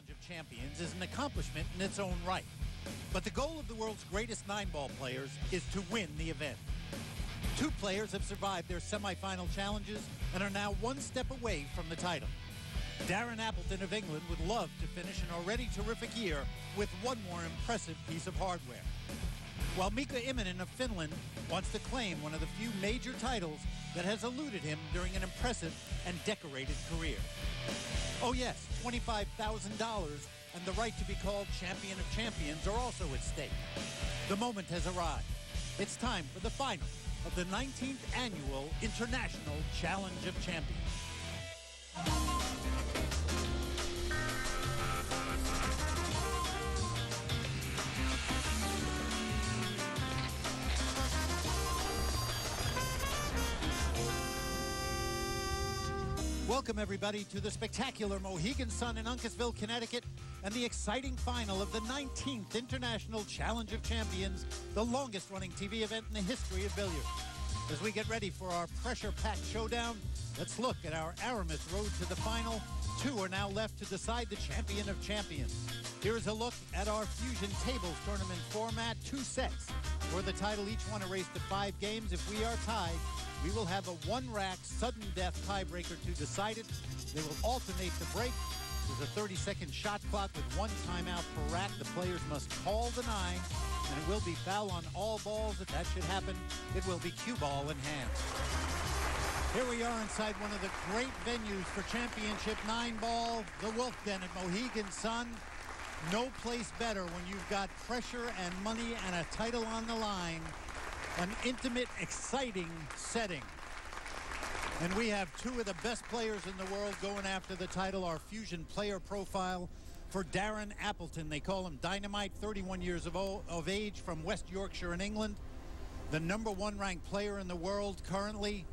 Challenge of Champions is an accomplishment in its own right. But the goal of the world's greatest 9-ball players is to win the event. 2 players have survived their semifinal challenges and are now one step away from the title. Darren Appleton of England would love to finish an already terrific year with one more impressive piece of hardware, while Mika Immonen of Finland wants to claim one of the few major titles that has eluded him during an impressive and decorated career. Oh yes, $25,000 and the right to be called Champion of Champions are also at stake. The moment has arrived. It's time for the final of the 19th Annual International Challenge of Champions. Welcome, everybody, to the spectacular Mohegan Sun in Uncasville, Connecticut, and the exciting final of the 19th International Challenge of Champions, the longest-running TV event in the history of billiards. As we get ready for our pressure-packed showdown, let's look at our Aramis road to the final. 2 are now left to decide the Champion of Champions. Here is a look at our Fusion Tables tournament format. 2 sets for the title, each one a race to 5 games. If we are tied, we will have a 1-rack sudden death tiebreaker to decide it. They will alternate the break. There's a 30-second shot clock with 1 timeout per rack. The players must call the 9, and it will be foul on all balls. If that should happen, it will be cue ball in hand. Here we are inside one of the great venues for championship 9-ball, the Wolf Den at Mohegan Sun. No place better when you've got pressure and money and a title on the line. An intimate, exciting setting. And we have 2 of the best players in the world going after the title. Our Fusion player profile for Darren Appleton. They call him Dynamite, 31 years of age, from West Yorkshire in England. The #1 ranked player in the world currently.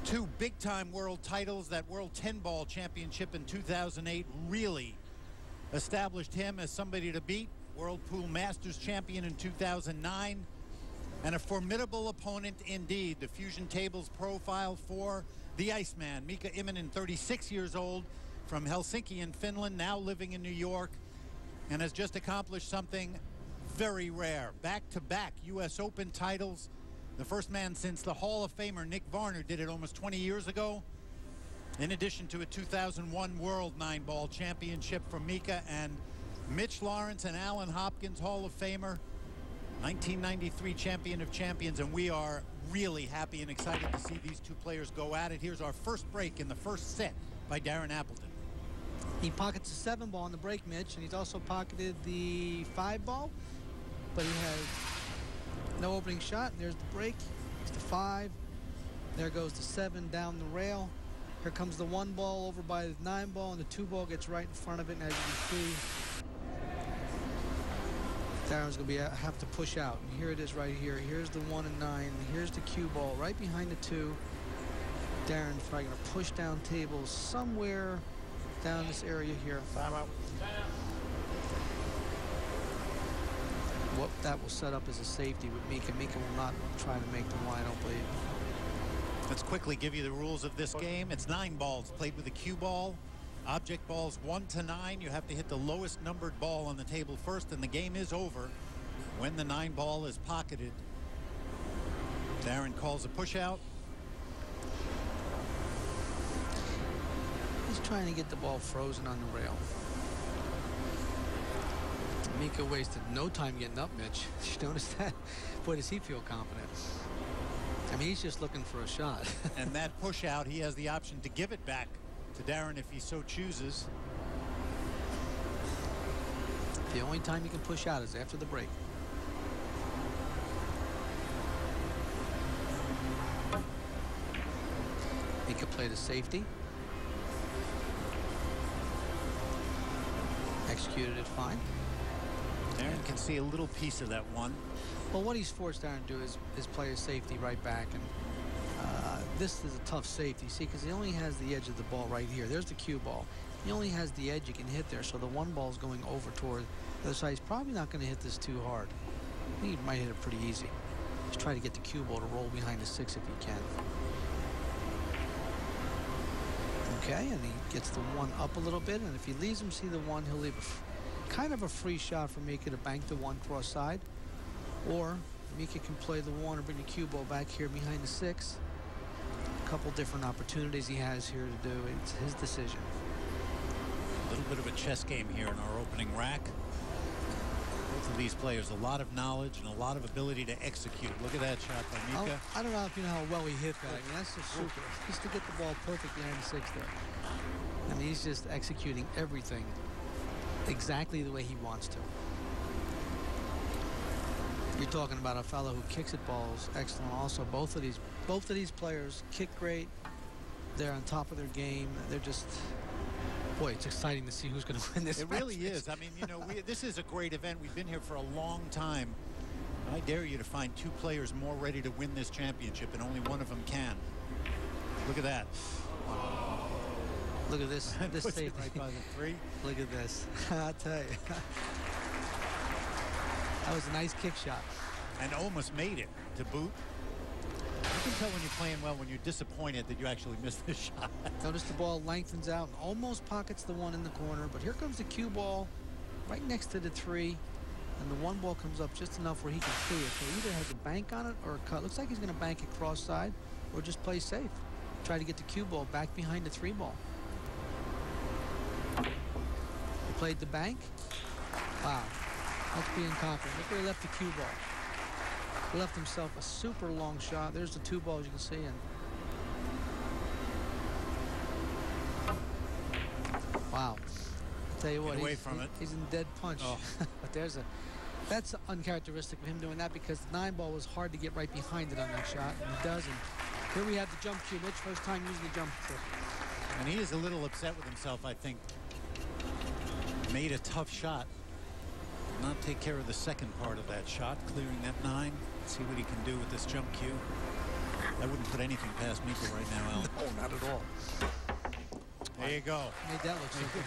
2 big-time world titles. That World 10-Ball Championship in 2008 really established him as somebody to beat. World Pool Masters champion in 2009. And a formidable opponent indeed. The Fusion Tables profile for the Iceman, Mika Immonen, 36 years old, from Helsinki in Finland, now living in New York, and has just accomplished something very rare. Back-to-back U.S. Open titles. The first man since the Hall of Famer Nick Varner did it almost 20 years ago. In addition to a 2001 World 9-Ball Championship for Mika, and Mitch Lawrence and Alan Hopkins, Hall of Famer, 1993 Champion of Champions, and we are really happy and excited to see these 2 players go at it. Here's our first break in the first set by Darren Appleton. He pockets the 7-ball in the break, Mitch, and he's also pocketed the 5-ball, but he has no opening shot. There's the break. It's the 5. There goes the 7 down the rail. Here comes the 1-ball over by the 9-ball, and the 2-ball gets right in front of it, and as you can see, Darren's going to have to push out. And here it is right here. Here's the 1 and 9. And here's the cue ball right behind the 2. Darren's probably going to push down tables somewhere down this area here. Timeout. What that will set up as a safety with Mika. Mika will not try to make the one, I don't believe. Let's quickly give you the rules of this game. It's 9 balls played with a cue ball. Object balls 1 to 9. You have to hit the lowest numbered ball on the table first, and the game is over when the 9-ball is pocketed. Darren calls a push out. He's trying to get the ball frozen on the rail. Mika wasted no time getting up, Mitch. Did you notice that? Boy, does he feel confident. I mean, he's just looking for a shot. And that push out, he has the option to give it back to Darren if he so chooses. The only time you can push out is after the break. Mika played a safety. Executed it fine. Darren can see a little piece of that 1. Well, what he's forced Darren to do is play a safety right back, and this is a tough safety, see, because he only has the edge of the ball right here. There's the cue ball. He only has the edge you can hit there, so the 1 ball is going over toward the other side. He's probably not going to hit this too hard. I think he might hit it pretty easy. Just try to get the cue ball to roll behind the 6 if he can. Okay, and he gets the one up a little bit, and if he leaves him see the one, he'll leave kind of a free shot for Mika to bank the one cross side. Or Mika can play the one or bring the cue ball back here behind the 6. A couple different opportunities he has here to do. It's his decision. A little bit of a chess game here in our opening rack. Both of these players, a lot of knowledge and a lot of ability to execute. Look at that shot by Mika. I don't know if you know how well he hit that. I mean, that's just super. Just to get the ball perfect behind the 6 there. I mean, he's just executing everything exactly the way he wants to. You're talking about a fellow who kicks at balls excellent. Also, both of these players kick great. They're on top of their game. They're just, boy, it's exciting to see who's going to win this. It really is. I mean, you know, this is a great event. We've been here for a long time. I dare you to find 2 players more ready to win this championship, and only one of them can. Look at that. Look at this. This puts it right by the 3. Look at this. I'll tell you. That was a nice kick shot. And almost made it to boot. You can tell when you're playing well when you're disappointed that you actually missed the shot. Notice the ball lengthens out and almost pockets the one in the corner. But here comes the cue ball right next to the 3. And the 1 ball comes up just enough where he can clear. So he either has a bank on it or a cut. Looks like he's going to bank it cross side or just play safe. Try to get the cue ball back behind the 3 ball. He played the bank. Wow. That's being confident. Look where he left the cue ball. He left himself a super long shot. There's the 2 balls you can see. And wow. I'll tell you what, he's in dead punch. Oh. But that's uncharacteristic of him doing that because the 9 ball was hard to get right behind it on that shot. And he does. And here we have the jump cue. Mitch, first time using the jump cue. And he is a little upset with himself, I think. Made a tough shot. Not take care of the second part of that shot, clearing that 9. See what he can do with this jump cue. I wouldn't put anything past Mika right now, Al. No, not at all. There you go. Made that look simple.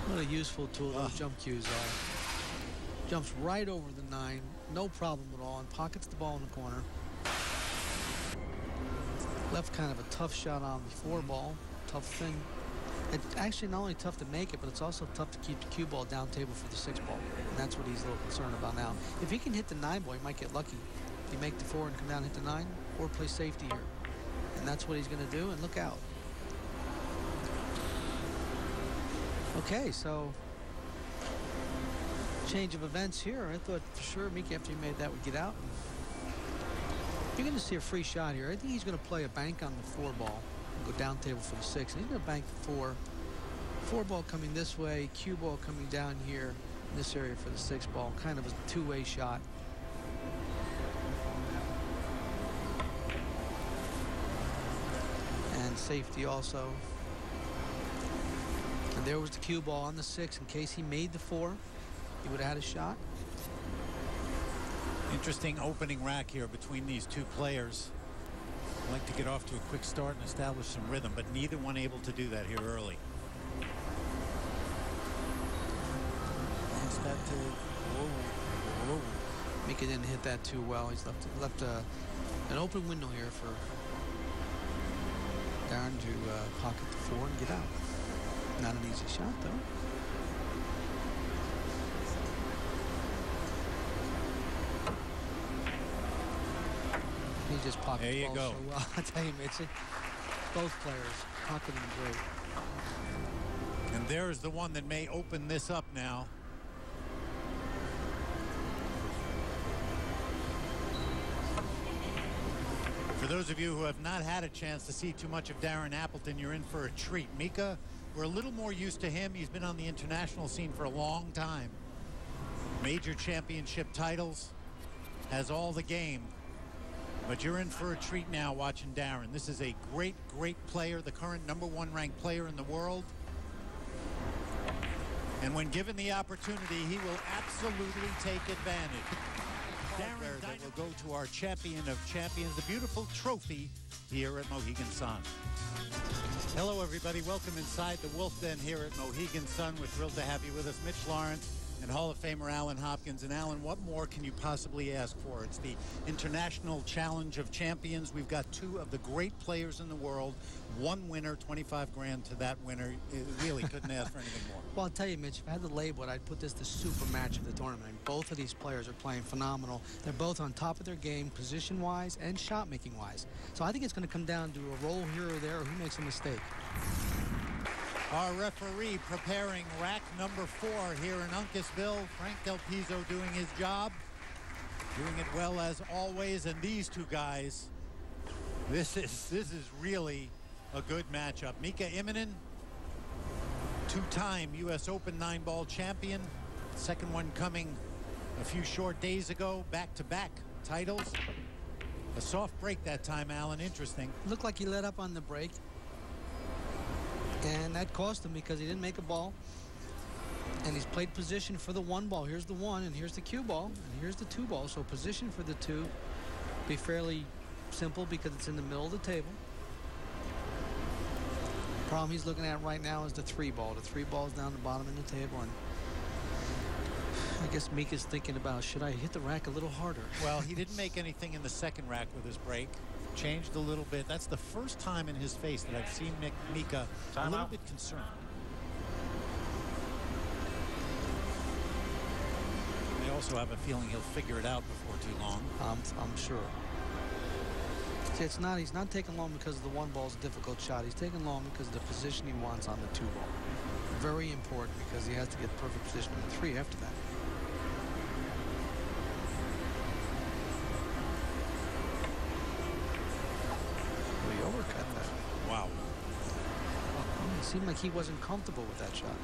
What a useful tool those jump cues are. Jumps right over the 9, no problem at all, and pockets the ball in the corner. Left kind of a tough shot on the 4 ball. Tough thing. It's actually not only tough to make it, but it's also tough to keep the cue ball down table for the 6 ball. And that's what he's a little concerned about now. If he can hit the 9 ball, he might get lucky. If he make the 4 and come down and hit the 9, or play safety here. And that's what he's going to do, and look out. Okay, so change of events here. I thought for sure Mika, after he made that, would get out. You're going to see a free shot here. I think he's going to play a bank on the 4 ball. Go down table for the 6. And he's going to bank the 4. 4 ball coming this way, cue ball coming down here in this area for the 6 ball. Kind of a 2-way shot. And safety also. And there was the cue ball on the 6 in case he made the 4. He would have had a shot. Interesting opening rack here between these 2 players. Like to get off to a quick start and establish some rhythm, but neither one able to do that here early. That to, whoa. Mika didn't hit that too well. He's left an open window here for Darren to pocket the 4 and get out. Not an easy shot though. He just pocketed the ball so well. I tell you, Mitchie, both players pocketing great. And there's the one that may open this up now. For those of you who have not had a chance to see too much of Darren Appleton, you're in for a treat. Mika, we're a little more used to him. He's been on the international scene for a long time. Major championship titles, has all the game. But you're in for a treat now watching Darren. This is a great, great player, the current #1 ranked player in the world. And when given the opportunity, he will absolutely take advantage. Darren that will go to our champion of champions, the beautiful trophy here at Mohegan Sun. Hello, everybody. Welcome inside the Wolf Den here at Mohegan Sun. We're thrilled to have you with us. Mitch Lawrence, and Hall of Famer Alan Hopkins. And Alan, what more can you possibly ask for? It's the International Challenge of Champions. We've got two of the great players in the world. One winner, 25 grand to that winner. It really couldn't ask for anything more. Well, I'll tell you, Mitch, if I had to label it, I'd put this the super match of the tournament. I mean, both of these players are playing phenomenal. They're both on top of their game, position-wise and shot-making-wise. So I think it's going to come down to a roll here or there, or who makes a mistake. Our referee preparing rack number 4 here in Uncasville. Frank Del Pizzo doing his job. Doing it well as always. And these two guys, this is really a good matchup. Mika Immonen, two-time U.S. Open 9-ball champion. Second one coming a few short days ago. Back-to-back titles. A soft break that time, Alan. Interesting. Looked like he let up on the break. And that cost him because he didn't make a ball. And he's played position for the 1 ball. Here's the 1, and here's the cue ball, and here's the 2 ball. So position for the 2 be fairly simple because it's in the middle of the table. The problem he's looking at right now is the 3 ball. The 3 ball's down the bottom of the table, and I guess Mika's thinking about, should I hit the rack a little harder? Well, he didn't make anything in the second rack with his break. Changed a little bit. That's the first time in his face that I've seen Mika a little bit concerned. I also have a feeling he'll figure it out before too long. I'm sure. See, he's not taking long because the 1 ball's a difficult shot. He's taking long because of the position he wants on the 2 ball. Very important because he has to get perfect position on the 3 after that. He overcut that. Wow. It seemed like he wasn't comfortable with that shot.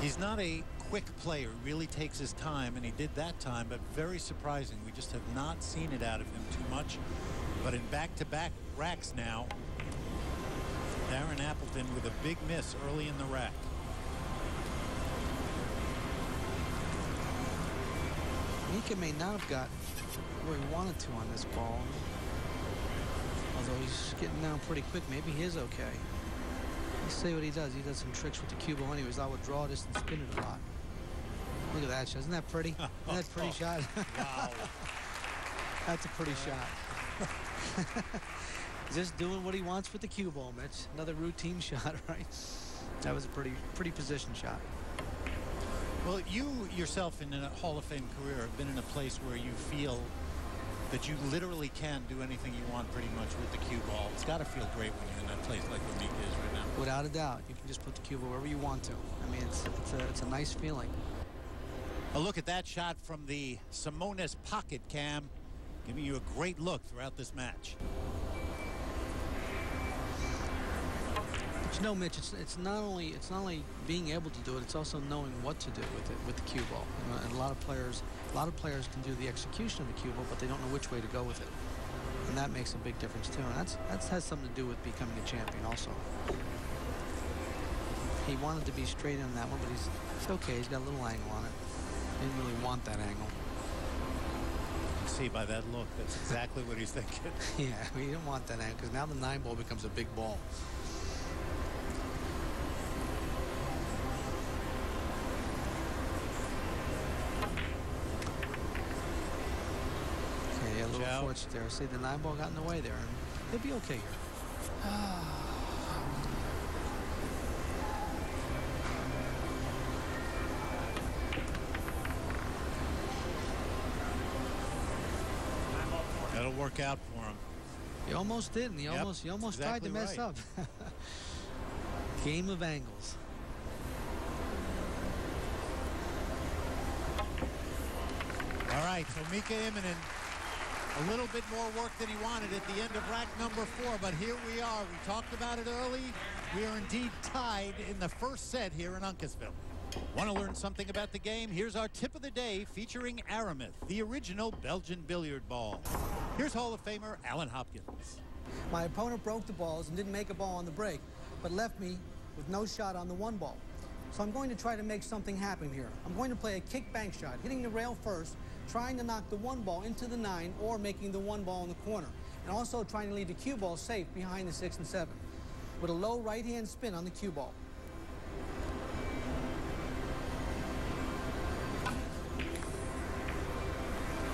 He's not a quick player. He really takes his time, and he did that time, but very surprising. We just have not seen it out of him too much. But in back-to-back racks now, Darren Appleton with a big miss early in the rack. Mika may not have got where he wanted to on this ball. Although he's getting down pretty quick, maybe he is okay. Let's see what he does. He does some tricks with the cue ball anyways. I would draw this and spin it a lot. Look at that shot. Isn't that pretty? Isn't that a pretty shot? Wow. That's a pretty shot. He's just doing what he wants with the cue ball, Mitch. Another routine shot, right? That was a pretty position shot. Well, you yourself in a Hall of Fame career have been in a place where you feel that you literally can do anything you want pretty much with the cue ball. It's got to feel great when you're in that place like where Mika is right now. Without a doubt. You can just put the cue ball wherever you want to. I mean, it's a nice feeling. A look at that shot from the Simonis pocket cam, giving you a great look throughout this match. But you know, Mitch, it's not only being able to do it, it's also knowing what to do with it, with the cue ball. You know, and a lot of players can do the execution of the cue ball, but they don't know which way to go with it. And that makes a big difference too. And that has something to do with becoming a champion also. He wanted to be straight on that one, but it's okay. He's got a little angle on it. Didn't really want that angle. You can see by that look, that's exactly what he's thinking. Yeah, he didn't want that angle because now the 9 ball becomes a big ball. Okay, a little fortunate there. See, the 9 ball got in the way there, and he'll be okay here. That'll work out for him. He almost did, and he almost tried to mess up. Game of angles. All right, so Mika Immonen, a little bit more work than he wanted at the end of rack number 4, but here we are. We talked about it early. We are indeed tied in the first set here in Uncasville. Want to learn something about the game? Here's our tip of the day featuring Aramith, the original Belgian billiard ball. Here's Hall of Famer Alan Hopkins. My opponent broke the balls and didn't make a ball on the break, but left me with no shot on the 1 ball. So I'm going to try to make something happen here. I'm going to play a kick bank shot, hitting the rail first, trying to knock the 1 ball into the 9 or making the 1 ball in the corner, and also trying to leave the cue ball safe behind the 6 and 7 with a low right-hand spin on the cue ball.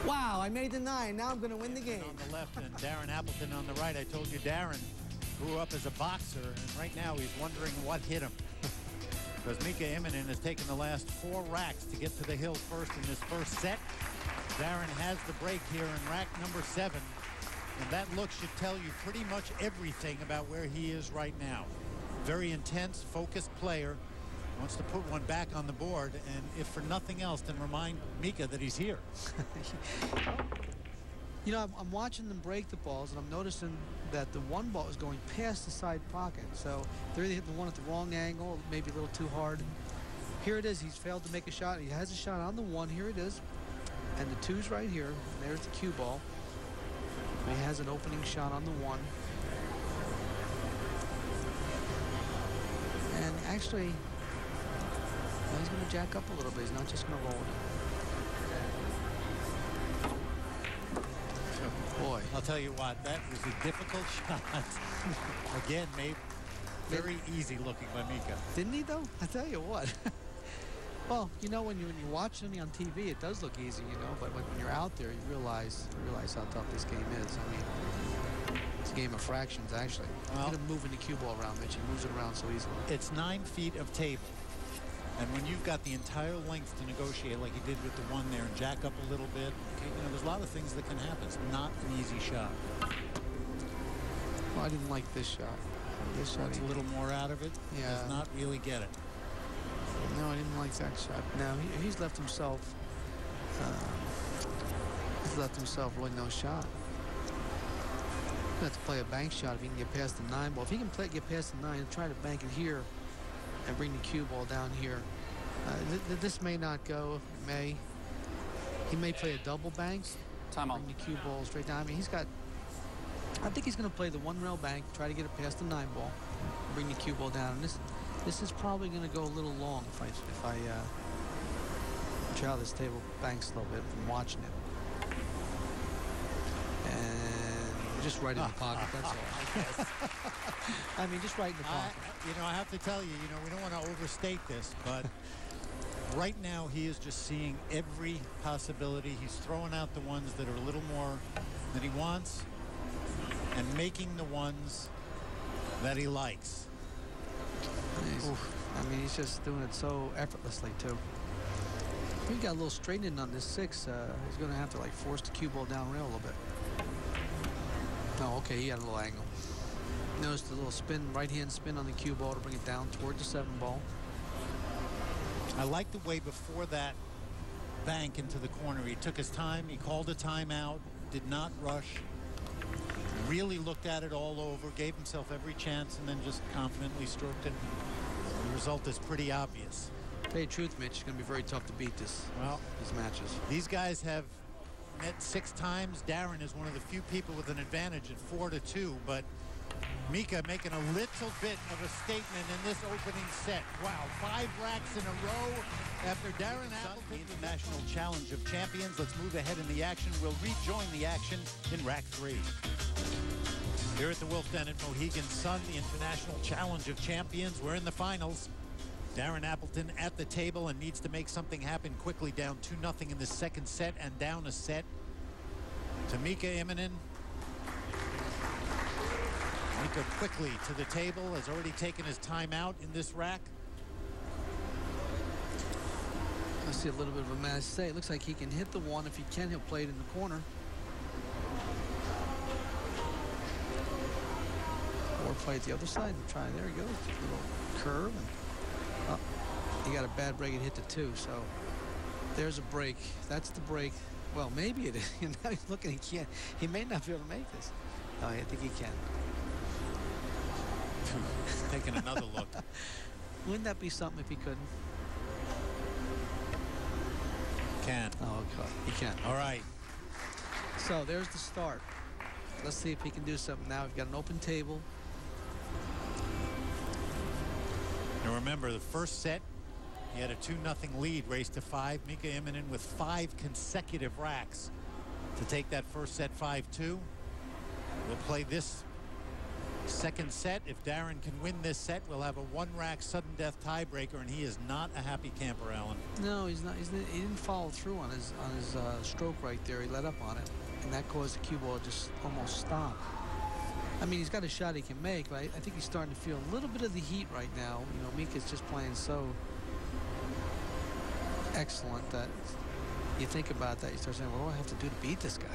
Wow, I made the 9. Now I'm going to win the game. On the left and Darren Appleton on the right. I told you Darren grew up as a boxer, and right now he's wondering what hit him. Because Mika Immonen has taken the last 4 racks to get to the hill first in this first set. Darren has the break here in rack number 7. And that look should tell you pretty much everything about where he is right now. Very intense, focused player. Wants to put one back on the board, and if for nothing else, then remind Mika that he's here. You know, I'm watching them break the balls, and I'm noticing that the one ball is going past the side pocket. So they're either hitting the one at the wrong angle, maybe a little too hard. Here it is. He's failed to make a shot. He has a shot on the 1. Here it is. And the 2's right here. There's the cue ball. He has an opening shot on the 1. And actually, he's going to jack up a little bit. He's not just going to roll it. Boy. I'll tell you what, that was a difficult shot. Again, made very easy looking by Mika. Didn't he, though? I tell you what. Well, you know, when you watch me on TV, it does look easy, you know, but when you're out there, you realize how tough this game is. I mean, it's a game of fractions, actually. Well, look at him moving the cue ball around, Mitch. He moves it around so easily. It's 9 feet of table. And when you've got the entire length to negotiate like he did with the 1 there and jack up a little bit, okay, you know, there's a lot of things that can happen. It's not an easy shot. Well, I didn't like this shot. This shot, a little more out of it. Yeah. Does not really get it. No, I didn't like that shot. No, he's left himself. Really no shot. He'll have to play a bank shot if he can get past the 9 ball. If he can get past the 9 and try to bank it here and bring the cue ball down here, this may not go. It may. He may play a double bank. Timeout. Bring the cue ball straight down. I mean, he's got. I think he's going to play the 1 rail bank, try to get it past the 9 ball, bring the cue ball down. And this is probably going to go a little long if I try how this table banks a little bit from watching it. And just right in the pocket, that's all. I mean, just right in the pocket. You know, I have to tell you, you know, we don't want to overstate this, but right now he is just seeing every possibility. He's throwing out the ones that are a little more than he wants and making the ones that he likes. I mean, he's just doing it so effortlessly, too. He got a little straightening on this 6. He's going to have to, like, force the cue ball down rail a little bit. Oh, okay, he got a little angle. Notice the little spin, right-hand spin on the cue ball to bring it down toward the 7 ball. I like the way before that bank into the corner, he took his time, he called a timeout, did not rush, really looked at it all over, gave himself every chance, and then just confidently stroked it. The result is pretty obvious. Tell you the truth, Mitch, it's going to be very tough to beat these matches. These guys have met 6 times. Darren is one of the few people with an advantage at 4-2, but Mika making a little bit of a statement in this opening set. Wow, 5 racks in a row after Darren Appleton. The International Challenge of Champions. Let's move ahead in the action. We'll rejoin the action in rack 3. Here at the Wolf Den at Mohegan Sun, the International Challenge of Champions. We're in the finals. Darren Appleton at the table and needs to make something happen quickly, down 2-0 in the second set and down a set to Mika Immonen. Mika quickly to the table, has already taken his time out in this rack. I see a little bit of a mess. Say, it looks like he can hit the 1. If he can, he'll play it in the corner. Or play it the other side and try. There he goes. A little curve. And, he got a bad break and hit the 2. So there's a break. That's the break. Well, maybe it is. Now he's looking. He can't. He may not be able to make this. No, I think he can. Taking another look. Wouldn't that be something if he couldn't? Can. Oh, God. He can. All right. So there's the start. Let's see if he can do something now. We've got an open table. Now remember, the first set, he had a 2-0 lead, raced to 5. Mika Immonen with 5 consecutive racks to take that first set 5-2. We'll play this Second set, if Darren can win this set, we'll have a one-rack sudden death tiebreaker, and he is not a happy camper, Alan. No, he's not. He didn't follow through on his stroke right there. He let up on it, and that caused the cue ball to just almost stop. I mean, he's got a shot he can make, but I think he's starting to feel a little bit of the heat right now. You know, Mika's just playing so excellent that you think about that, you start saying, what do I have to do to beat this guy?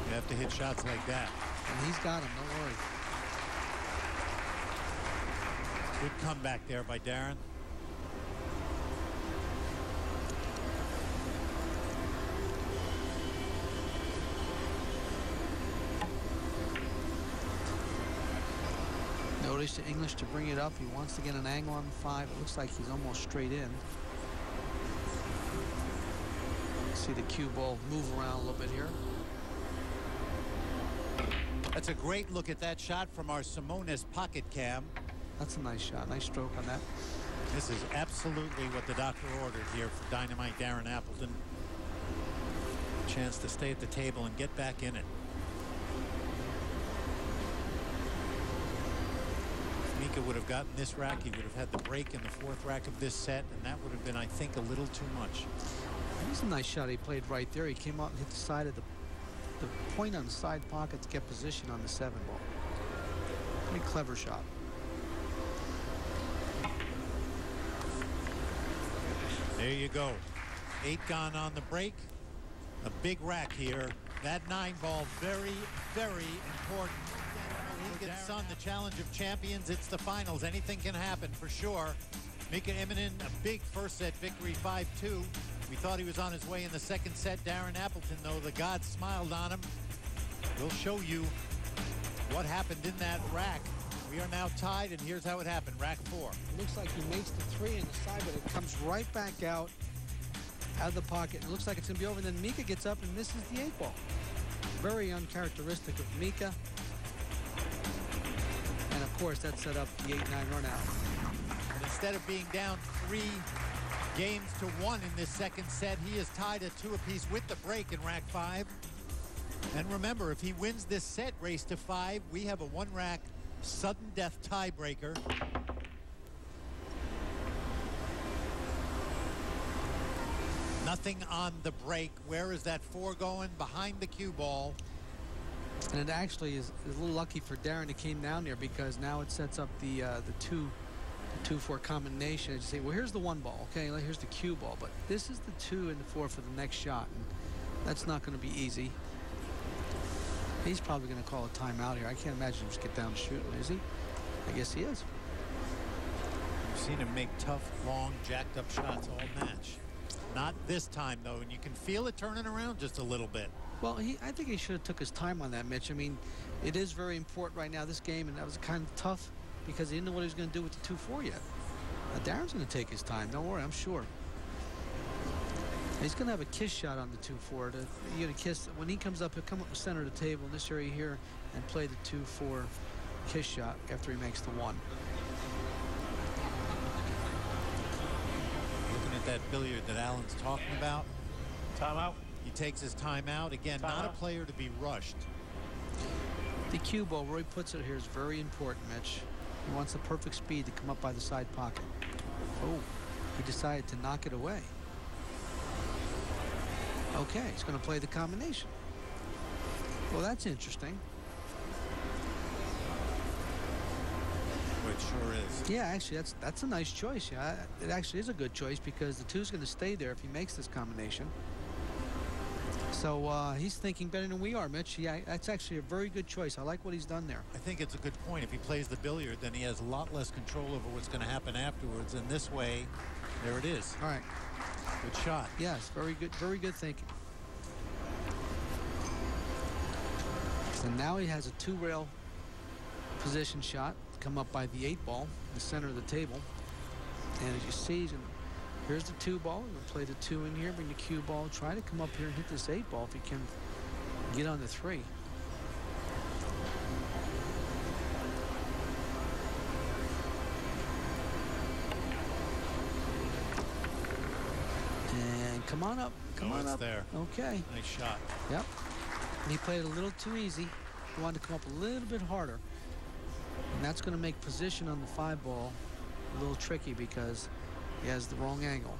You have to hit shots like that. And he's got him, don't worry. Good comeback there by Darren. Notice the English to bring it up. He wants to get an angle on the 5. It looks like he's almost straight in. See the cue ball move around a little bit here. That's a great look at that shot from our Simonis pocket cam. That's a nice shot. Nice stroke on that. This is absolutely what the doctor ordered here for Dynamite Darren Appleton. Chance to stay at the table and get back in it. If Mika would have gotten this rack, he would have had the break in the 4th rack of this set, and that would have been, I think, a little too much. That was a nice shot he played right there. He came out and hit the side of the point on the side pocket to get position on the 7 ball. Pretty clever shot. There you go. 8 gone on the break. A big rack here. That 9 ball very, very important. Mohegan Sun, the Challenge of Champions. It's the finals. Anything can happen for sure. Mika Immonen, a big first set victory, 5-2. We thought he was on his way in the second set. Darren Appleton, though, the gods smiled on him. We'll show you what happened in that rack. We are now tied, and here's how it happened. Rack 4. It looks like he makes the 3 in the side, but it comes right back out of the pocket. It looks like it's going to be over, and then Mika gets up and misses the 8 ball. Very uncharacteristic of Mika. And, of course, that set up the 8-9 run out. And instead of being down 3 games to 1 in this second set, he is tied at 2 apiece with the break in rack 5. And remember, if he wins this set, race to 5, we have a 1-rack sudden death tiebreaker. Nothing on the break. Where is that 4 going? Behind the cue ball. And it actually is a little lucky for Darren it came down there, because now it sets up the 2-4 combination. And you say, well, here's the 1 ball. Okay, here's the cue ball. But this is the 2 and the 4 for the next shot. And that's not going to be easy. He's probably going to call a timeout here. I can't imagine him just get down shooting, is he? I guess he is. We've seen him make tough, long, jacked up shots all match. Not this time, though, and you can feel it turning around just a little bit. Well, I think he should have took his time on that, Mitch. I mean, it is very important right now, this game, and that was kind of tough because he didn't know what he was going to do with the 2-4 yet. Darren's going to take his time. Don't worry, I'm sure. He's going to have a kiss shot on the 2-4. You're going to kiss. When he comes up, he'll come up the center of the table in this area here and play the 2-4 kiss shot after he makes the 1. Looking at that billiard that Alan's talking about. Timeout. He takes his time out. Again, not a player to be rushed. The cue ball, where he puts it here, is very important, Mitch. He wants the perfect speed to come up by the side pocket. Oh, he decided to knock it away. Okay, he's going to play the combination. Well, that's interesting. Well, it sure is. Yeah, actually, that's a nice choice. Yeah, it actually is a good choice because the 2's going to stay there if he makes this combination. So he's thinking better than we are, Mitch. Yeah, that's actually a very good choice. I like what he's done there. I think it's a good point. If he plays the billiard, then he has a lot less control over what's going to happen afterwards. And this way, there it is. All right. Good shot. Yes, very good thinking. So now he has a 2-rail position shot come up by the 8 ball in the center of the table. And as you see, here's the 2 ball. He'll play the 2 in here, bring the cue ball, try to come up here and hit this 8 ball if he can get on the 3. And come on up. Come on up. There. Okay. Nice shot. Yep. And he played a little too easy. You want to come up a little bit harder. And that's going to make position on the 5 ball a little tricky because he has the wrong angle.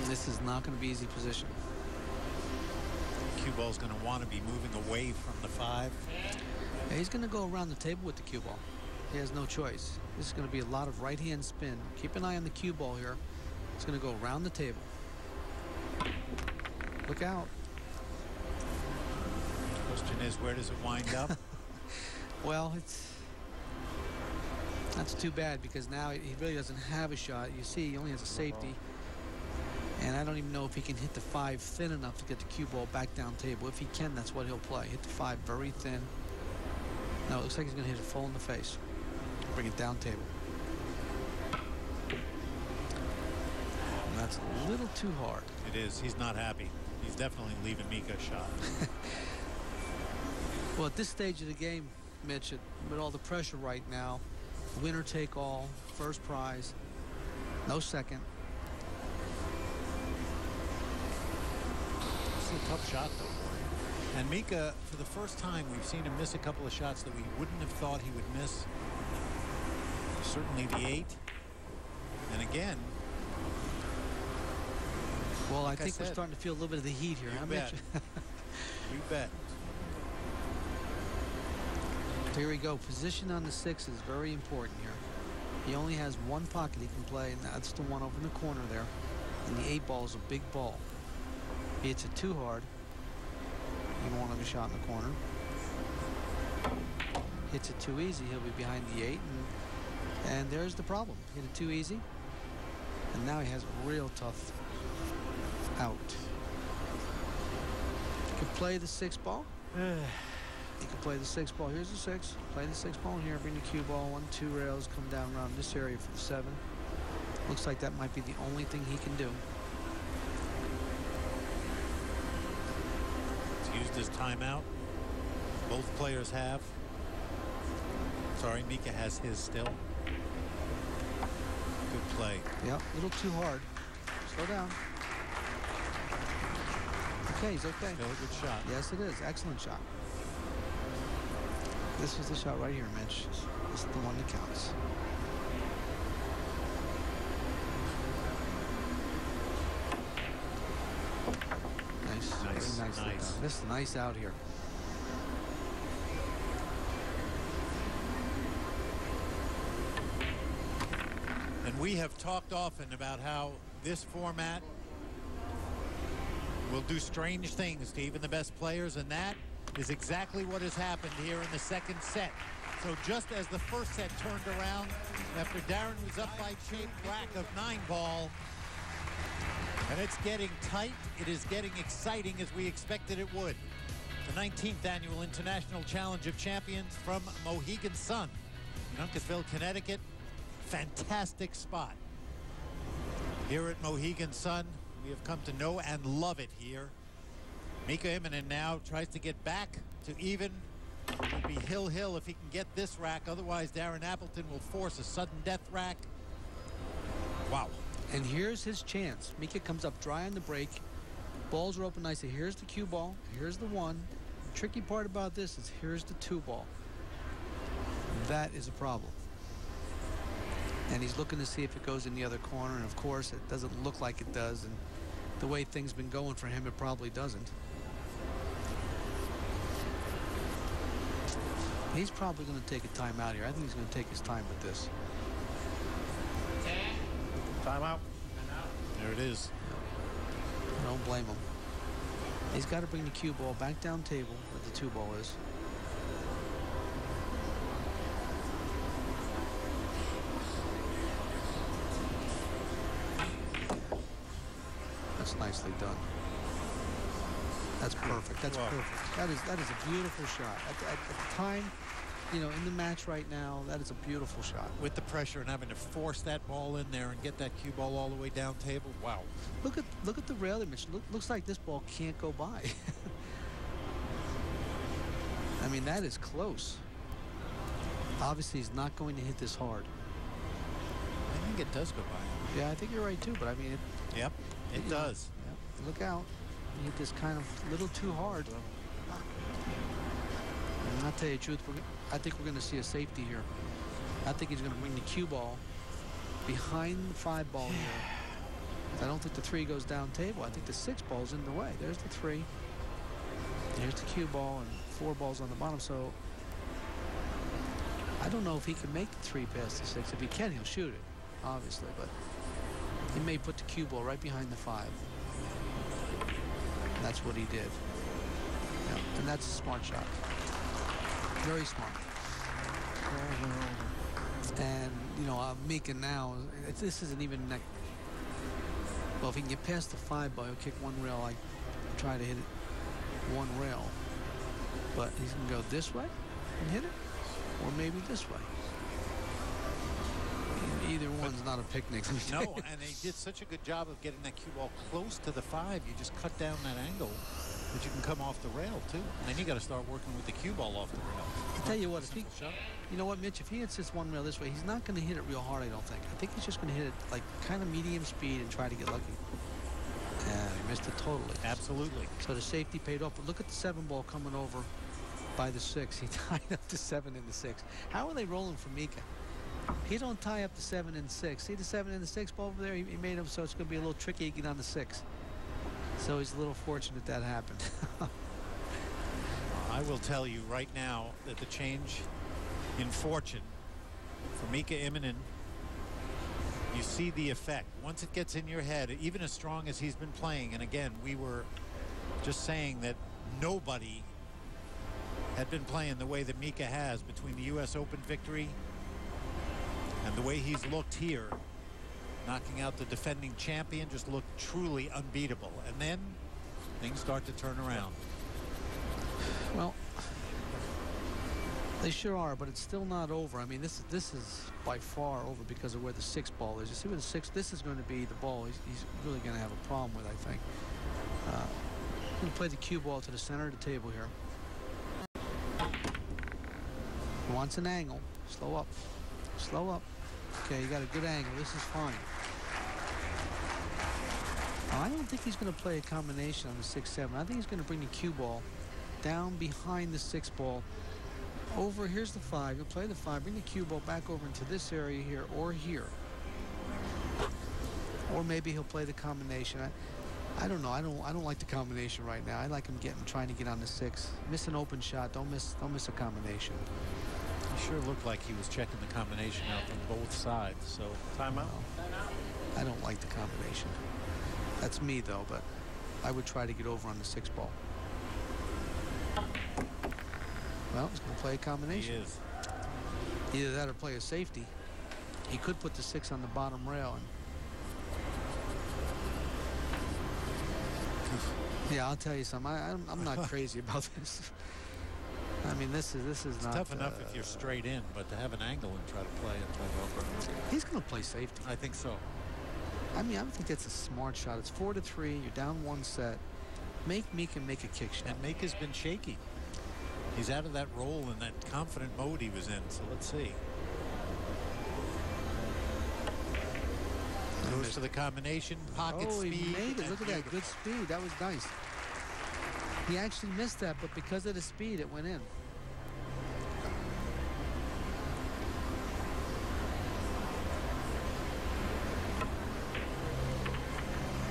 This is not going to be easy position. Cue ball's going to want to be moving away from the 5. Yeah, he's going to go around the table with the cue ball. He has no choice. This is going to be a lot of right-hand spin. Keep an eye on the cue ball here. It's going to go around the table. Look out. Question is, where does it wind up? Well, that's too bad because now he really doesn't have a shot. You see, he only has a safety. And I don't even know if he can hit the 5 thin enough to get the cue ball back down table. If he can, that's what he'll play. Hit the 5 very thin. No, it looks like he's going to hit it full in the face. Bring it down table. And that's a little too hard. It is. He's not happy. He's definitely leaving Mika a shot. Well, at this stage of the game, Mitch, with all the pressure right now, winner take all, first prize, no second. It's a tough shot, though. And Mika, for the first time, we've seen him miss a couple of shots that we wouldn't have thought he would miss. Certainly the 8. And again. Well, like I think we're starting to feel a little bit of the heat here. You bet. You bet. Here we go. Position on the 6 is very important here. He only has one pocket he can play, and that's the one over in the corner there. And the 8 ball is a big ball. If he hits it too hard, he won't have a shot in the corner. Hits it too easy, he'll be behind the 8, and there's the problem. Hit it too easy, and now he has a real tough out. You can play the 6 ball. You can play the 6 ball. Here's the 6. Play the 6 ball here. Bring the cue ball. 1, 2 rails. Come down around this area for the 7. Looks like that might be the only thing he can do. He's used his timeout. Both players have. Sorry, Mika has his still. Good play. Yep, a little too hard. Slow down. Okay, he's okay. Still a good shot. Yes, it is. Excellent shot. This is the shot right here, Mitch. This is the one that counts. Nice. Very nice. This is nice out here. And we have talked often about how this format will do strange things to even the best players, and that is exactly what has happened here in the second set. So just as the first set turned around after Darren was up by Chase Brack of 9 ball, and it's getting tight, it is getting exciting as we expected it would. The 19th annual International Challenge of Champions from Mohegan Sun in Uncasville, Connecticut. Fantastic spot here at Mohegan Sun. We have come to know and love it here. Mika Immonen now tries to get back to even. It would be hill if he can get this rack. Otherwise, Darren Appleton will force a sudden death rack. Wow. And here's his chance. Mika comes up dry on the break. Balls are open nicely. Here's the cue ball. Here's the 1. The tricky part about this is here's the 2 ball. That is a problem. And he's looking to see if it goes in the other corner. And, of course, it doesn't look like it does. And the way things been going for him, it probably doesn't. He's probably going to take a timeout here. I think he's going to take his time with this. Timeout. There it is. I don't blame him. He's got to bring the cue ball back down table where the 2 ball is. That's nicely done. That's perfect. That's perfect. That is a beautiful shot. At the time, you know, in the match right now, that is a beautiful shot. With the pressure and having to force that ball in there and get that cue ball all the way down table. Wow. Look at the rail image. Looks like this ball can't go by. I mean, that is close. Obviously, he's not going to hit this hard. I think it does go by. Yeah, I think you're right too. But I mean, Yep. It does. Yep. Look out. You hit this kind of a little too hard. And I'll tell you the truth, I think we're going to see a safety here. I think he's going to bring the cue ball behind the 5 ball here. I don't think the 3 goes down table. I think the 6 ball's in the way. There's the 3. There's the cue ball and 4 balls on the bottom. So I don't know if he can make the 3 past the 6. If he can, he'll shoot it, obviously. But he may put the cue ball right behind the 5. That's what he did. Yeah, and that's a smart shot. Very smart. And, you know, Mika now, this isn't even... Well, if he can get past the 5 ball, he'll kick 1 rail. I try to hit it 1 rail. But he's going to go this way and hit it, or maybe this way. Either one's not a picnic. No, and they did such a good job of getting that cue ball close to the 5. You just cut down that angle that you can come off the rail, too. And then you got to start working with the cue ball off the rail. I'll tell you what, if he, you know what, Mitch, if he hits this 1 rail this way, he's not going to hit it real hard, I don't think. I think he's just going to hit it like kind of medium speed and try to get lucky. And he missed it totally. Absolutely. So the safety paid off. But look at the 7 ball coming over by the 6. He tied up the 7 and the 6. How are they rolling for Mika? He don't tie up the 7 and 6. See the 7 and the 6 ball over there? He made him so it's going to be a little tricky to get on the 6. So he's a little fortunate that happened. I will tell you right now that the change in fortune for Mika Immonen, you see the effect. Once it gets in your head, even as strong as he's been playing, and again, we were just saying that nobody had been playing the way that Mika has between the U.S. Open victory and the way he's looked here, knocking out the defending champion, just looked truly unbeatable. And then things start to turn around. Well, they sure are, but it's still not over. I mean, this is by far over because of where the 6 ball is. You see where the 6, this is going to be the ball he's really going to have a problem with, I think. I'm going to play the cue ball to the center of the table here. He wants an angle. Slow up. Slow up. Okay, you got a good angle. This is fine. I don't think he's going to play a combination on the 6-7. I think he's going to bring the cue ball down behind the 6 ball. Over, here's the 5. He'll play the 5, bring the cue ball back over into this area here or here. Or maybe he'll play the combination. I don't know. I don't like the combination right now. I like him trying to get on the 6. Miss an open shot. Don't miss a combination. He sure looked like he was checking the combination out from both sides. So timeout. I don't like the combination. That's me though, but I would try to get over on the 6 ball. Well, he's going to play a combination. He is. Either that or play a safety. He could put the 6 on the bottom rail. And yeah, I'll tell you something. I'm not crazy about this. I mean, this is it's not tough enough if you're straight in, but to have an angle and try to play and try to over. He's going to play safety. I think so. I mean, I think that's a smart shot. It's 4-3. You're down 1 set. Make Mika make a kick shot. And Mika's been shaky. He's out of that role and that confident mode he was in. So let's see. Goes to the combination, pocket speed. He made it. Look at that, good speed. That was nice. He actually missed that, but because of the speed, it went in.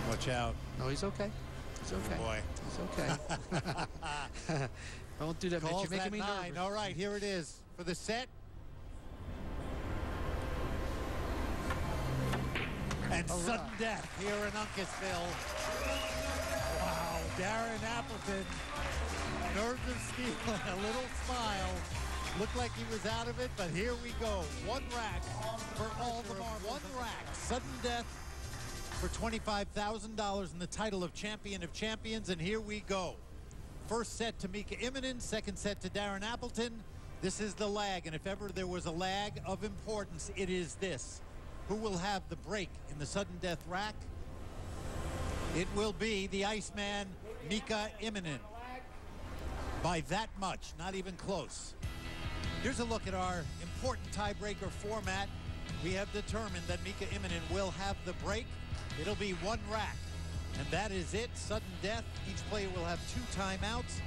Watch out. No, he's okay. He's okay. Oh boy. He's okay. Don't do that, Mitch. You're making me nervous. All right, here it is for the set. And sudden death here in Uncasville. Wow, Darren Appleton, nerves of steel, a little smile. Looked like he was out of it, but here we go. 1 rack for all the marbles. 1 rack, sudden death for $25,000 in the title of Champion of Champions, and here we go. First set to Mika Immonen, second set to Darren Appleton. This is the lag, and if ever there was a lag of importance, it is this. Who will have the break in the sudden death rack? It will be the Iceman, Mika Immonen. By that much, not even close. Here's a look at our important tiebreaker format. We have determined that Mika Immonen will have the break. It'll be 1 rack And that is it. Sudden death. Each player will have 2 timeouts.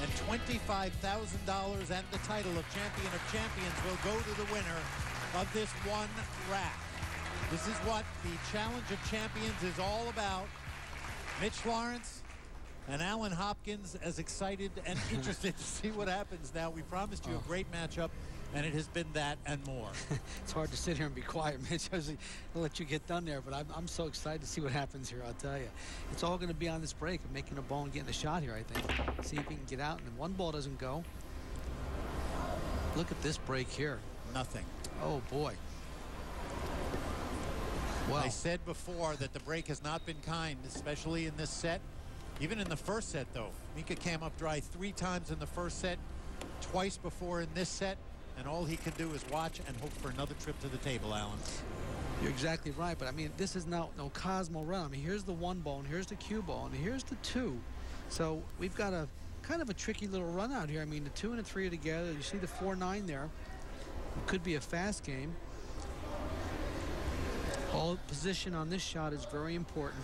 And $25,000 and the title of Champion of Champions will go to the winner of this one rack. This is what the Challenge of Champions is all about. Mitch Lawrence and Alan Hopkins as excited and interested to see what happens now. We promised you a great matchup, and it has been that and more. It's hard to sit here and be quiet, Mitch. I'll let you get done there, but I'm so excited to see what happens here, I'll tell you. It's all going to be on this break of making a ball and getting a shot here, I think. See if he can get out, and if one ball doesn't go. Look at this break here. Nothing. Oh, boy. Well, I said before that the break has not been kind, especially in this set. Even in the first set, though. Mika came up dry 3 times in the first set, twice before in this set, and all he can do is watch and hope for another trip to the table, Alan. You're exactly right, but I mean, this is no Cosmo run. I mean, here's the 1 ball, and here's the cue ball, and here's the 2. So we've got a kind of a tricky little run out here. I mean, the 2 and the 3 are together. You see the 4-9 there. It could be a fast game. All position on this shot is very important.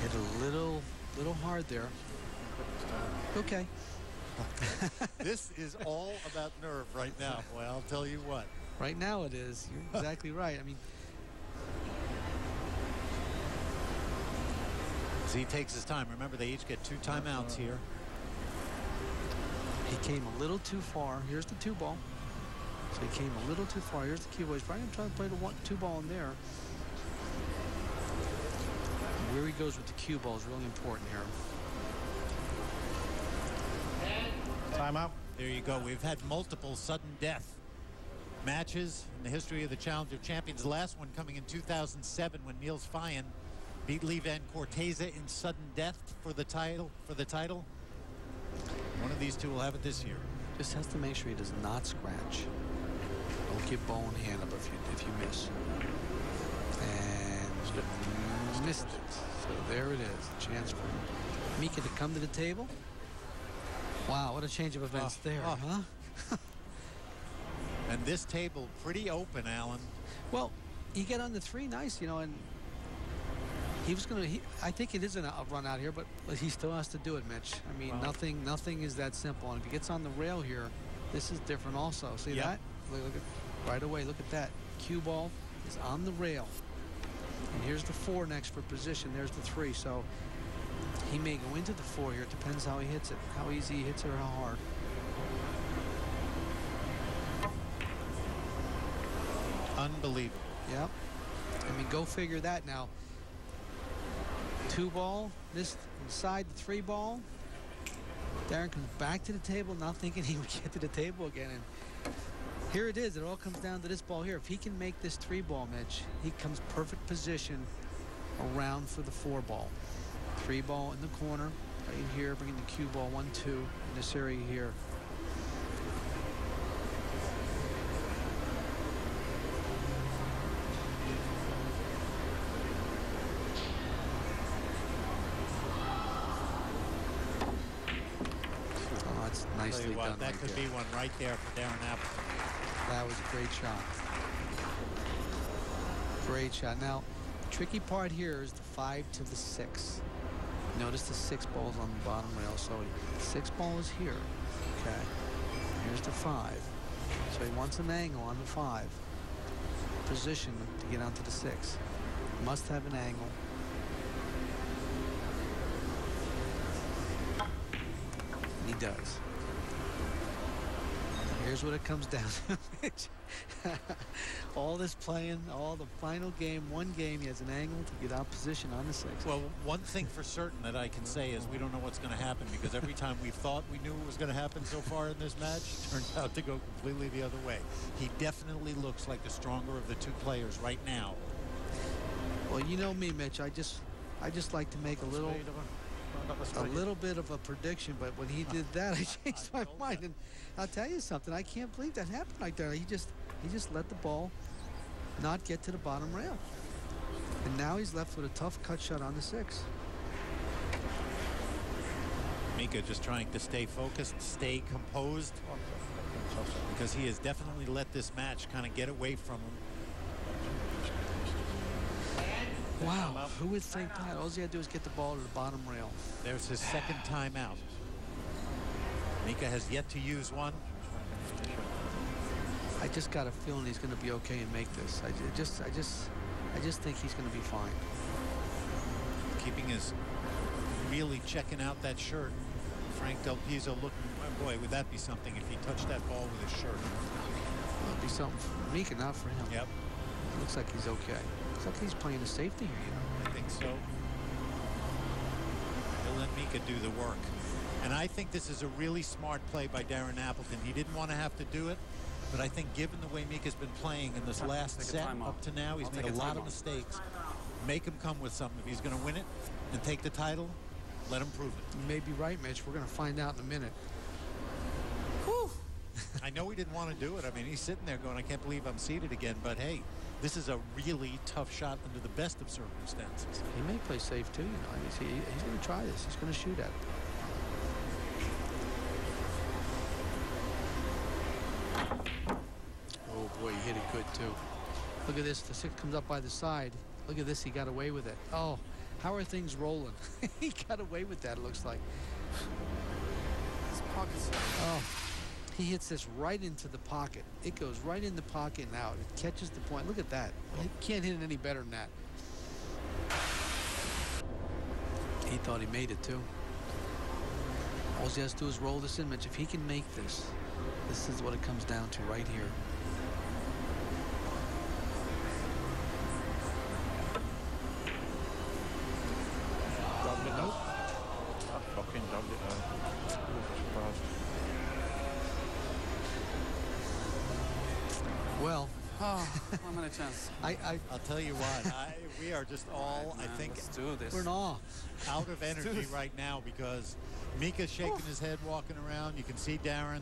Hit a little hard there. Okay. This is all about nerve right now. Boy, I'll tell you what. Right now it is. You're exactly right. I mean, as he takes his time. Remember, they each get 2 timeouts here. He came a little too far. Here's the 2 ball. So he came a little too far. Here's the cue ball. He's probably going to try to play the 2 ball in there. Where he goes with the cue ball is really important here. Timeout. There you go. We've had multiple sudden death matches in the history of the Challenge of Champions. The last one coming in 2007 when Niels Feijen beat Lee Van Corteza in sudden death for the title. One of these two will have it this year. Just has to make sure he does not scratch. Don't give ball in hand up if you miss. And missed it. So there it is. A chance for Mika to come to the table. Wow, what a change of events there, huh? And this table pretty open, Alan. Well, he got on the 3 nice, you know, and he was going to, I think it is a run out here, but he still has to do it, Mitch. I mean, nothing is that simple. And if he gets on the rail here, this is different also. See that? Look at, right away, look at that. Cue ball is on the rail. And here's the 4 next for position. There's the 3. So he may go into the 4 here. It depends how he hits it, how easy he hits it or how hard. Unbelievable. Yep. I mean, go figure that now. 2 ball, this inside the 3 ball. Darren comes back to the table, not thinking he would get to the table again. And here it is. It all comes down to this ball here. If he can make this 3 ball, Mitch, he comes perfect position around for the 4 ball. 3 ball in the corner, right here, bringing the cue ball 1-2 in this area here. Nicely done. That could be one right there for Darren Appleton. That was a great shot. Great shot. Now, the tricky part here is the 5 to the 6. Notice the 6 ball's on the bottom rail. So the 6 ball is here. Okay. Here's the 5. So he wants an angle on the 5. Position to get onto the 6. Must have an angle. And he does. Here's what it comes down to. All this playing, all the final game, 1 game, he has an angle to get out position on the 6. Well, one thing for certain that I can say is we don't know what's going to happen, because every time we thought we knew what was going to happen so far in this match, it turned out to go completely the other way. He definitely looks like the stronger of the 2 players right now. Well, you know me, Mitch. I just like to make a little bit of a prediction, but when he did that, I changed my mind. And I'll tell you something, I can't believe that happened like that. He just let the ball not get to the bottom rail. And now he's left with a tough cut shot on the 6. Mika just trying to stay focused, stay composed, because he has definitely let this match kind of get away from him. Wow, who would think that? All he had to do is get the ball to the bottom rail. There's his second timeout. Mika has yet to use one. I just got a feeling he's going to be okay and make this. I just think he's going to be fine. Keeping his, really checking out that shirt. Frank Del Pizzo looking, oh boy, would that be something if he touched that ball with his shirt. It'll be something for Mika, not for him. Yep. Looks like he's okay. Looks like he's playing the safety here, you know. I think so. He'll let Mika do the work. And I think this is a really smart play by Darren Appleton. He didn't want to have to do it, but I think given the way Mika's been playing in this last set up to now, he's made a lot of mistakes. Make him come with something. If he's going to win it and take the title, let him prove it. You may be right, Mitch. We're going to find out in a minute. Whew. I know he didn't want to do it. I mean, he's sitting there going, I can't believe I'm seated again. But hey, this is a really tough shot under the best of circumstances. He may play safe too, you know. I mean, he's going to try this. He's going to shoot at it. Oh boy, he hit it good too. Look at this. The six comes up by the side. Look at this. He got away with it. Oh, how are things rolling? He got away with that, it looks like. Oh, he hits this right into the pocket. It goes right in the pocket and out. It catches the point. Look at that. He can't hit it any better than that. He thought he made it too. All he has to do is roll this in, Mitch. If he can make this, this is what it comes down to right here. Nope. I fucking dubbed it though. Well, oh, how many chances? I'll tell you what, we are just all, right, I think, let's do this. We're in awe. Out of energy right now because Mika's shaking his head, walking around. You can see Darren.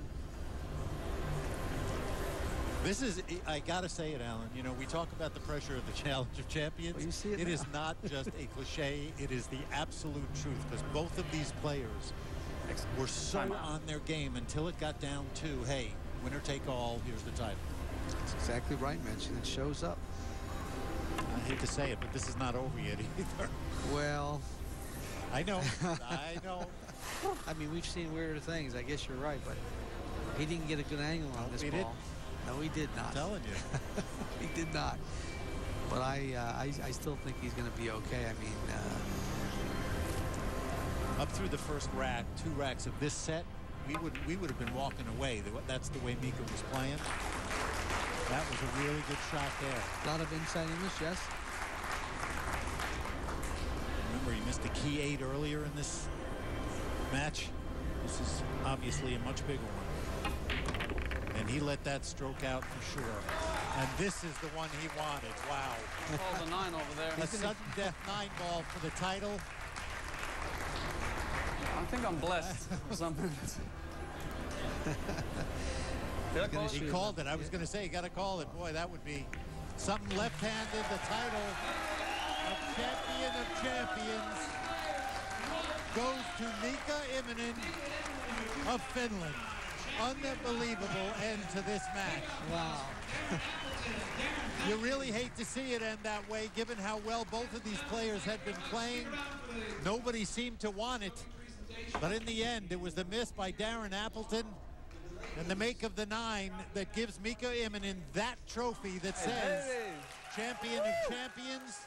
This is, I got to say it, Alan. You know, we talk about the pressure of the Challenge of Champions. Well, you see it It now. is not just a cliche. It is the absolute truth because both of these players were so on their game until it got down to, hey, winner take all, here's the title. That's exactly right, Mitch, and it shows up. I hate to say it, but this is not over yet either. Well, I know. I know. I mean, we've seen weirder things. I guess you're right, but he didn't get a good angle on this ball. didn't. No, he did not. I'm telling you. He did not. But I still think he's going to be okay. I mean, up through the first rack, 2 racks of this set, we would have been walking away. That's the way Mika was playing. That was a really good shot there. a lot of inside English, yes. Remember, he missed a key 8 earlier in this match. This is obviously a much bigger one. And he let that stroke out for sure. And this is the one he wanted. Wow. Oh, the 9 over there. A sudden death 9 ball for the title. I think I'm blessed or something. He called it. I was going to say, you got to call it. Boy, that would be something left-handed. The title of Champion of Champions goes to Mika Immonen of Finland. Unbelievable end to this match. Wow. You really hate to see it end that way, given how well both of these players had been playing. Nobody seemed to want it. But in the end, it was the miss by Darren Appleton and the make of the 9 that gives Mika Immonen that trophy that says Champion of Champions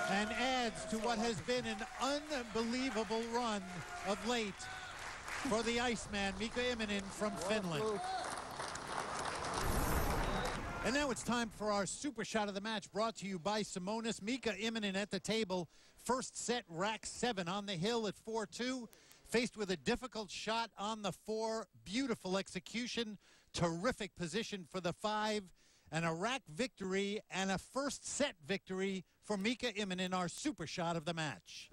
and adds to what has been an unbelievable run of late for the Iceman, Mika Immonen from Finland. And now it's time for our super shot of the match, brought to you by Simonis. Mika Immonen at the table. First set, rack 7 on the hill at 4-2. Faced with a difficult shot on the 4. Beautiful execution. Terrific position for the 5. And a rack victory and a first set victory for Mika Immonen, our super shot of the match.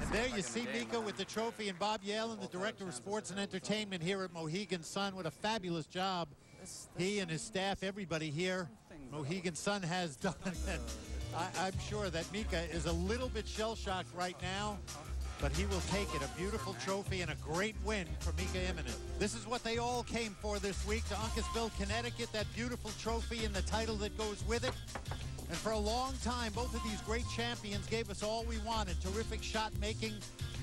And there you see Mika with the trophy, and Bob Yalen, the Director of Sports and Entertainment here at Mohegan Sun. What a fabulous job he and his staff, everybody here, Mohegan Sun has done. I'm sure that Mika is a little bit shell-shocked right now. but he will take it. A beautiful trophy and a great win for Mika Immonen. This is what they all came for this week, to Uncasville, Connecticut, that beautiful trophy and the title that goes with it. And for a long time, both of these great champions gave us all we wanted. Terrific shot making,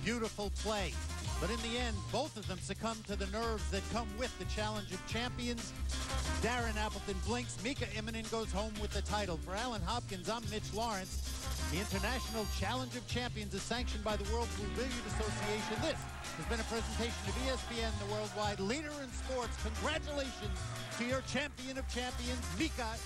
beautiful play. But in the end, both of them succumbed to the nerves that come with the Challenge of Champions. Darren Appleton blinks. Mika Immonen goes home with the title. For Alan Hopkins, I'm Mitch Lawrence. The International Challenge of Champions is sanctioned by the World Billiard Association. This has been a presentation of ESPN, the worldwide leader in sports. Congratulations to your champion of champions, Mika Immonen.